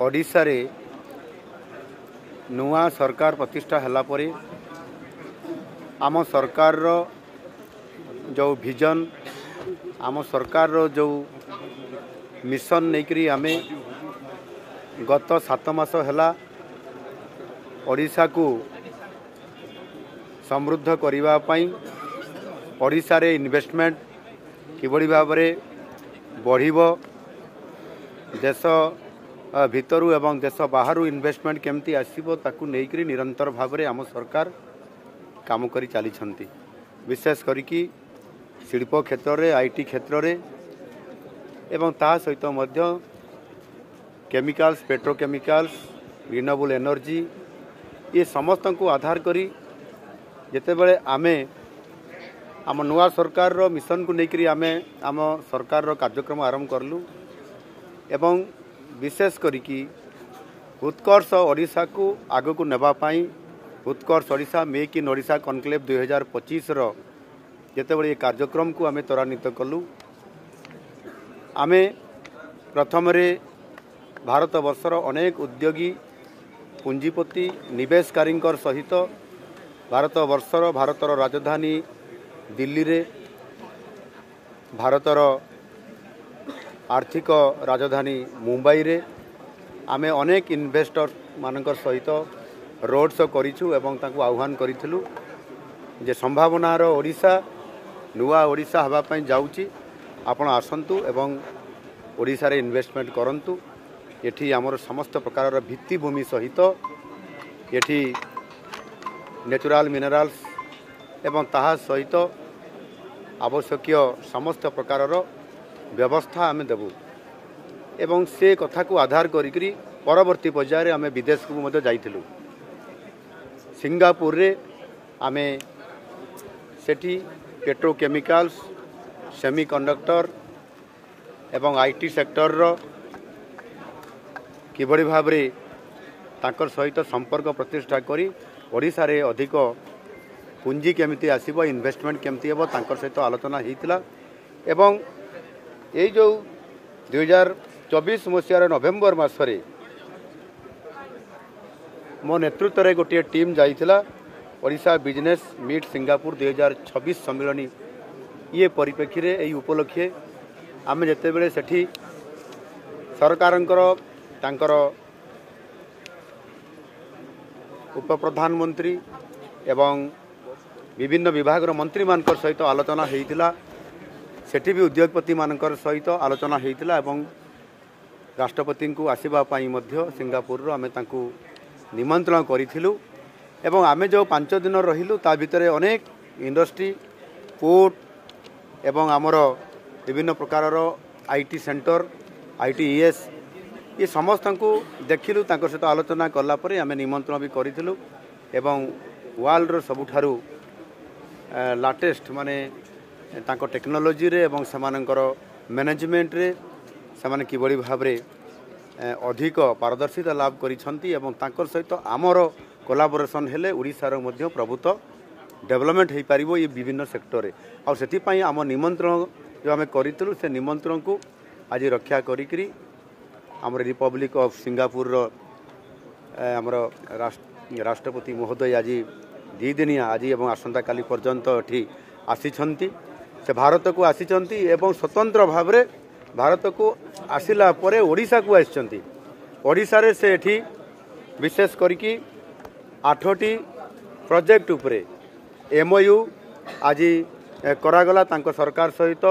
ओडिशा रे नुआ सरकार प्रतिष्ठा हला परे आम सरकार रो जो विजन आम सरकार रो जो मिशन नेकरी आमे गत 7 मास हला ओडिशा को समृद्ध करिवा पई ओडिशा रे इन्वेस्टमेंट किबड़ी भाव रे बढ़िबो देश भितरु एवं देश बाहरु इन्वेस्टमेंट केमती आसीबो ताकू नेकरी निरंतर भाव रे आम सरकार काम करी चली छंती। विशेष करिकी शिल्प क्षेत्र रे आईटी क्षेत्र रे एवं ता सहित मध्य केमिकल्स पेट्रोकेमिकल्स रिन्यूएबल एनर्जी ये समस्त को आधार करी जेते बेले आमे आम नुआ सरकार रो मिशन को लेकरी आमे आम सरकार रो कार्यक्रम आरंभ करलु एवं विशेष करिकी उत्कर्ष ओडिशा को आगो को नेबा पाई Utkarsh Odisha make in Odisha conclave 2025 रो जेते बेले कार्यक्रम को आमे त्वरान्वित कलु। आमे प्रथम रे भारत वर्षर अनेक उद्योगी पुंजीपति निवेशकारी सहित भारतर राजधानी दिल्ली रे भारतर आर्थिक राजधानी मुंबई रे आमे अनेक इन्वेस्टर मानकर सहित रोड शो करिछु एवं तांको आह्वान करिथिलु जे संभावनार ओडिशा नुआ ओडिशा हवा पई जाउची आपण आसंतु एवं ओडिशा रे इन्वेस्टमेंट करंतु। एठी हमर समस्त प्रकार भित्तिभूमि सहित एठी नेचुरल मिनरल्स एवं ताहा सहित आवश्यक समस्त प्रकार व्यवस्था आमे देबु एवं से कथा को आधार करिकरी परवर्ती पर्याय आमे विदेश को मध्य जाइथिलु। सिंगापुर रे आमे सेठी पेट्रोकेमिकल्स सेमीकंडक्टर एवं आईटी सेक्टर रो किबड़ी भाव रे ताकर सहित संपर्क प्रतिष्ठा करी ओडिशा रे अधिक पुंजी केमिति आसीबो इन्वेस्टमेंट केमिति हेबो ताकर सहित आलोचना हेतिला एवं ए जो 2024 मसीहार नवेम्बर मासरे मो नेतृत्व रे गोटे टीम जाइथिला ओडिशा बिजनेस मीट सिंगापुर 2026 सम्मेलनी ये परिप्रेक्षी रे एई उपलक्षे आमे जेते बेले सेठी सरकारंकर तांकर उप प्रधानमंत्री एवं विभिन्न विभाग मंत्री मानकर सहित आलोचना हेतिला सेठी भी उद्योगपति मानकर सहित आलोचना हेतिला एवं राष्ट्रपति को आसीबा पाई मध्य सिंगापुर रो आमे तांकू निमंत्रण करिथिलु एवं आमे जो 5 दिन रहिलु ता भितरे अनेक इंडस्ट्री पोर्ट एवं आमर विभिन्न प्रकार आईटी सेंटर आईटीईएस ये समस्त को देखिलु तांकर सहित आलोचना कला परे आमे निमंत्रण भी करिथिलु एवं वर्ल्ड रो सबुठारु लाटेस्ट माने तांको टेक्नोलोजी रे एवं समानकर मैनेजमेंट रे समान किबड़ी भाव रे अधिक पारदर्शिता लाभ करिसंती एवं तांकर सहित आमर कोलाबोरेशन हेले ओडिसा रो मध्य प्रभुत्व डेवलपमेंट हे पारिबो ये विभिन्न सेक्टर रे और सेति पई आम निमंत्रण जो आमे करितलु से निमंत्रण को आज रक्षा करिकरी आम रिपब्लिक ऑफ सिंगापुर रो आमर राष्ट्रपति महोदय आज 2 दिनिया आज एवं आसंता काली पर्यंत एठी आसीछंती से भारत को आसीछंती एवं स्वतंत्र भाव रे भारत को आसिला परे ओडिशा को आसीछंती। ओडिशा रे से एठी विशेष करिकी 8टी प्रोजेक्ट उपरे एमओयू आज करागला तांको सरकार सहित